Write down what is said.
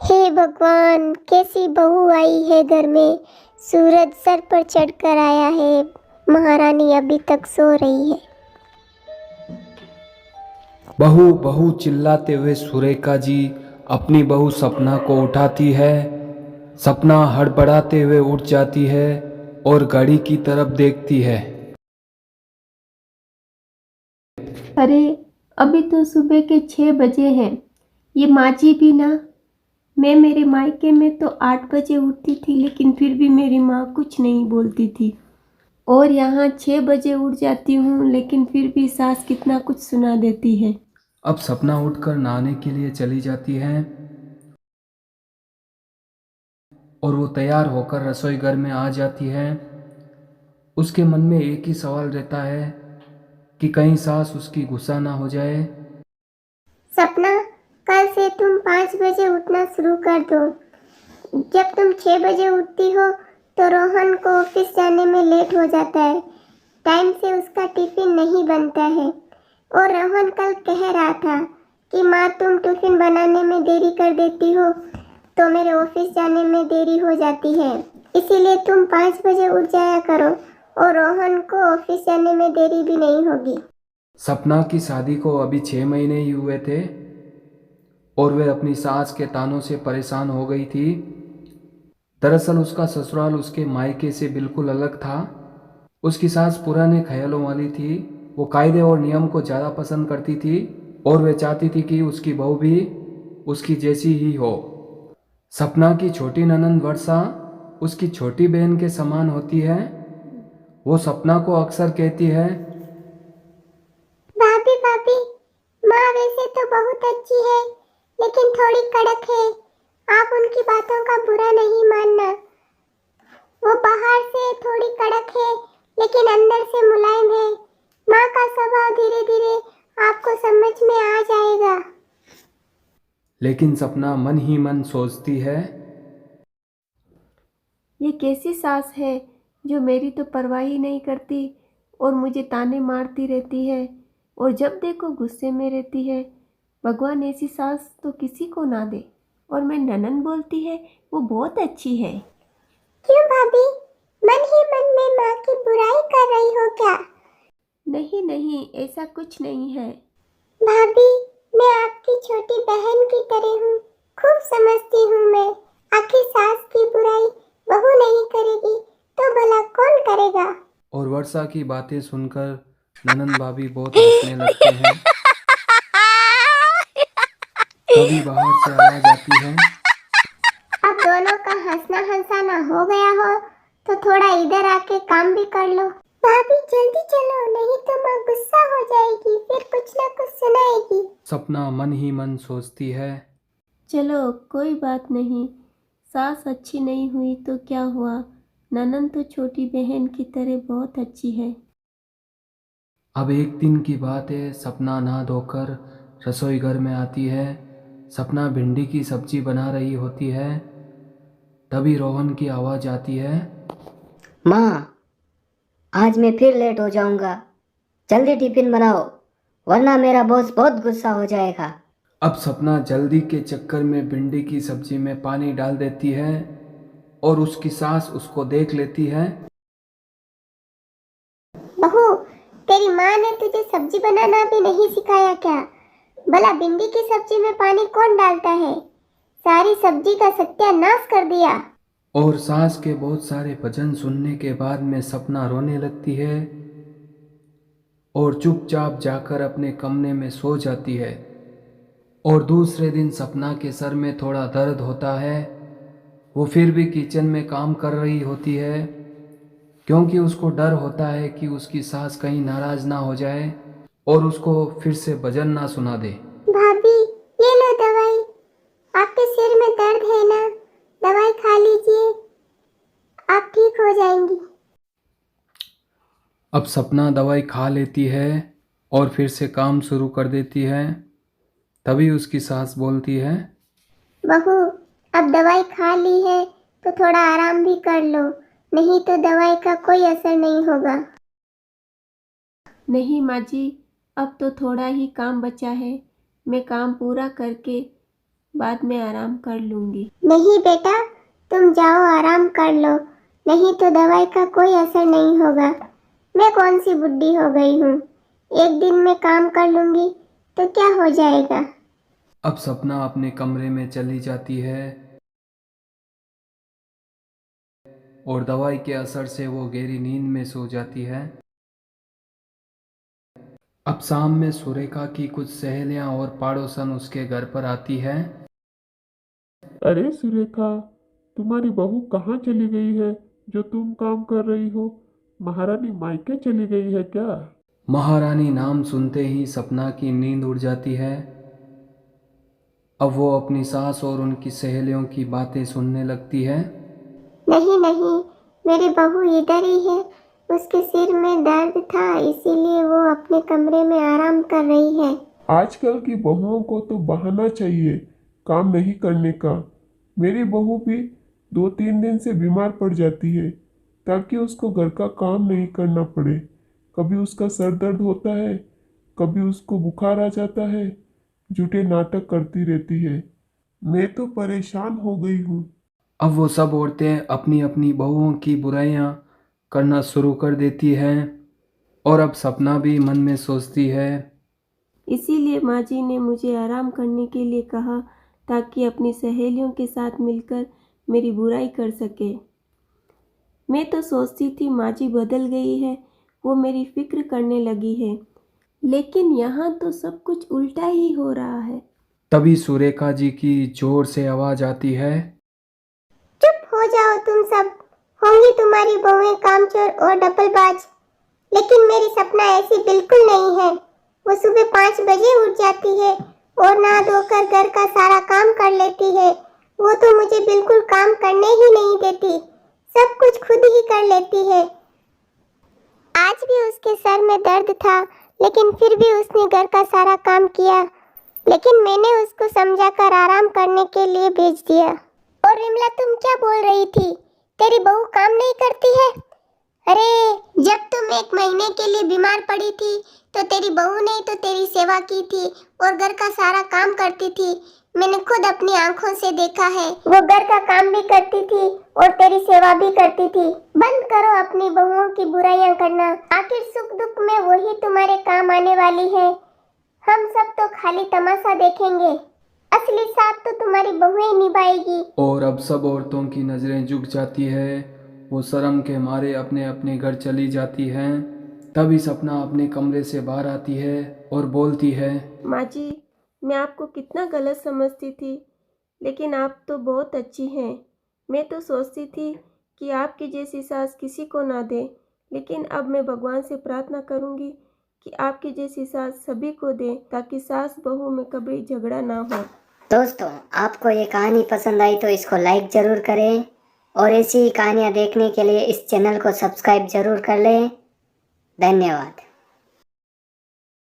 हे भगवान, कैसी बहू आई है घर में। सूरज सर पर चढ़कर आया है। महारानी अभी तक सो रही है। बहू बहू चिल्लाते हुए सुरेखा जी अपनी बहू सपना को उठाती है। सपना हड़बड़ाते हुए उठ जाती है और घड़ी की तरफ देखती है। अरे, अभी तो सुबह के 6 बजे हैं। ये माँ भी ना। मैं मेरे मायके में तो 8 बजे उठती थी, लेकिन फिर भी मेरी माँ कुछ नहीं बोलती थी। और यहाँ 6 बजे उठ जाती हूँ, लेकिन फिर भी सास कितना कुछ सुना देती है। अब सपना उठकर नहाने के लिए चली जाती है और वो तैयार होकर रसोई घर में आ जाती है। उसके मन में एक ही सवाल रहता है कि कहीं सास उसकी गुस्सा ना हो जाए। सपना, कल से तुम 5 बजे उठना शुरू कर दो। जब तुम 6 बजे उठती हो तो रोहन को ऑफिस जाने में लेट हो जाता है। टाइम से उसका टिफिन नहीं बनता है। और रोहन कल कह रहा था कि माँ, तुम टिफिन बनाने में देरी कर देती हो तो मेरे ऑफिस जाने में देरी हो जाती है। इसीलिए तुम 5 बजे उठ जाया करो और रोहन को ऑफिस जाने में देरी भी नहीं होगी। सपना की शादी को अभी 6 महीने ही हुए थे और वह अपनी सास के तानों से परेशान हो गई थी। दरअसल उसका ससुराल उसके मायके से बिल्कुल अलग था। उसकी सास पुराने ख्यालों वाली थी। वो कायदे और नियम को ज़्यादा पसंद करती थी और वह चाहती थी कि उसकी बहू भी उसकी जैसी ही हो। सपना की छोटी ननंद वर्षा उसकी छोटी बहन के समान होती है। वो सपना को अक्सर कहती है, भाभी भाभी, माँ वैसे तो बहुत अच्छी है, लेकिन थोड़ी कड़क है। आप उनकी बातों का बुरा नहीं मानना। वो बाहर से थोड़ी कड़क है, लेकिन अंदर से मुलायम है। माँ का स्वभाव धीरे धीरे आपको समझ में आ जाएगा। लेकिन सपना मन ही मन सोचती है, ये कैसी सास है जो मेरी तो परवाह ही नहीं करती और मुझे ताने मारती रहती है, और जब देखो गुस्से में रहती है। भगवान ऐसी सास तो किसी को ना दे। और मैं ननन बोलती है, वो बहुत अच्छी है। क्यों भाभी, मन ही मन में माँ की बुराई कर रही हो क्या? नहीं नहीं, ऐसा कुछ नहीं है। भाभी, मैं आपकी छोटी बहन की तरह हूँ। खूब समझती हूँ मैं। आखिर सास की बुराई बहू नहीं करेगी तो भला कौन करेगा? और वर्षा की बातें सुनकर ननंद भाभी बहुत हंसने लगते हैं। तभी बाहर से आवाज आती है, अब दोनों का हंसना हंसाना हो गया हो तो थोड़ा इधर आके काम भी कर लो। भाभी जल्दी चलो, नहीं तो माँ गुस्सा हो जाएगी, फिर कुछ ना कुछ सुनाएगी। सपना मन ही मन सोचती है, चलो कोई बात नहीं। सास अच्छी नहीं हुई तो क्या हुआ, ननन तो छोटी बहन की तरह बहुत अच्छी है। अब एक दिन की बात है। सपना नहा धोकर रसोई घर में आती है। सपना भिंडी की सब्जी बना रही होती है। तभी रोहन की आवाज़ आती है, माँ, आज मैं फिर लेट हो जाऊंगा। जल्दी टिफिन बनाओ, वरना मेरा बॉस बहुत गुस्सा हो जाएगा। अब सपना जल्दी के चक्कर में भिंडी की सब्जी में पानी डाल देती है और उसकी सास उसको देख लेती है। बहू, तेरी माँ ने तुझे सब्जी बनाना भी नहीं सिखाया क्या? भला भिंडी की सब्जी में पानी कौन डालता है? सारी सब्जी का सत्यानाश कर दिया। और सास के बहुत सारे भजन सुनने के बाद में सपना रोने लगती है और चुपचाप जाकर अपने कमरे में सो जाती है। और दूसरे दिन सपना के सर में थोड़ा दर्द होता है। वो फिर भी किचन में काम कर रही होती है क्योंकि उसको डर होता है कि उसकी सास कहीं नाराज ना हो जाए और उसको फिर से भजन ना सुना दे। भाभी, ये लो दवाई। आपके सिर में दर्द है ना? दवाई खा लीजिए, आप ठीक हो जाएंगी। अब सपना दवाई खा लेती है और फिर से काम शुरू कर देती है। तभी उसकी सास बोलती है, बहू, अब दवाई खा ली है तो थोड़ा आराम भी कर लो, नहीं तो दवाई का कोई असर नहीं होगा। नहीं माँ जी, अब तो थोड़ा ही काम बचा है। मैं काम पूरा करके बाद में आराम कर लूँगी। नहीं बेटा, तुम जाओ आराम कर लो, नहीं तो दवाई का कोई असर नहीं होगा। मैं कौन सी बुढ़ी हो गई हूँ, एक दिन में काम कर लूँगी तो क्या हो जाएगा। अब सपना अपने कमरे में चली जाती है और दवाई के असर से वो गहरी नींद में सो जाती है। अब शाम में सुरेखा की कुछ सहेलियां और पड़ोसन उसके घर पर आती है। अरे सुरेखा, तुम्हारी बहू कहाँ चली गई है जो तुम काम कर रही हो? महारानी मायके चली गई है क्या? महारानी नाम सुनते ही सपना की नींद उड़ जाती है। अब वो अपनी सास और उनकी सहेलियों की बातें सुनने लगती है। नहीं नहीं, मेरी बहू इधर ही है, उसके सिर में दर्द था इसीलिए वो अपने कमरे में आराम कर रही है। आजकल की बहुओं को तो बहाना चाहिए काम नहीं करने का। मेरी बहू भी 2-3 दिन से बीमार पड़ जाती है ताकि उसको घर का काम नहीं करना पड़े। कभी उसका सर दर्द होता है, कभी उसको बुखार आ जाता है, झूठे नाटक करती रहती है। मैं तो परेशान हो गई हूँ। अब वो सब औरतें अपनी अपनी बहुओं की बुराइयां करना शुरू कर देती हैं और अब सपना भी मन में सोचती है। इसीलिए माँ जी ने मुझे आराम करने के लिए कहा ताकि अपनी सहेलियों के साथ मिलकर मेरी बुराई कर सके। मैं तो सोचती थी माँ जी बदल गई है, वो मेरी फिक्र करने लगी है, लेकिन यहाँ तो सब कुछ उल्टा ही हो रहा है। तभी सुरेखा जी की जोर से आवाज आती है। चुप हो जाओ तुम सब, होंगी तुम्हारी बहुएं कामचोर और डबलबाज, लेकिन मेरी सपना ऐसी बिल्कुल नहीं है। वो सुबह 5 बजे उठ जाती है और नहा धोकर घर का सारा काम कर लेती है। वो तो मुझे बिल्कुल काम करने ही नहीं देती, सब कुछ खुद ही कर लेती है। आज भी उसके सर में दर्द था, लेकिन फिर भी उसने घर का सारा काम किया, लेकिन मैंने उसको समझाकर आराम करने के लिए भेज दिया। और विमला, तुम क्या बोल रही थी, तेरी बहू काम नहीं करती है? अरे जब तुम 1 महीने के लिए बीमार पड़ी थी तो तेरी बहू ने तो तेरी सेवा की थी और घर का सारा काम करती थी। मैंने खुद अपनी आंखों से देखा है, वो घर का काम भी करती थी और तेरी सेवा भी करती थी। बंद करो अपनी बहुओं की बुराइयां करना, आखिर सुख दुख में वही तुम्हारे काम आने वाली है। हम सब तो खाली तमाशा देखेंगे, असली साथ तो तुम्हारी बहू ही निभाएगी। और अब सब औरतों की नज़रें झुक जाती है, वो शर्म के मारे अपने अपने घर चली जाती हैं। तभी सपना अपने कमरे से बाहर आती है और बोलती है। माँ जी, मैं आपको कितना गलत समझती थी, लेकिन आप तो बहुत अच्छी हैं। मैं तो सोचती थी कि आपकी जैसी सास किसी को ना दे, लेकिन अब मैं भगवान से प्रार्थना करूँगी कि आपकी जैसी सास सभी को दे ताकि सास बहू में कभी झगड़ा ना हो। दोस्तों, आपको ये कहानी पसंद आई तो इसको लाइक ज़रूर करें और ऐसी ही कहानियाँ देखने के लिए इस चैनल को सब्सक्राइब ज़रूर कर लें। धन्यवाद।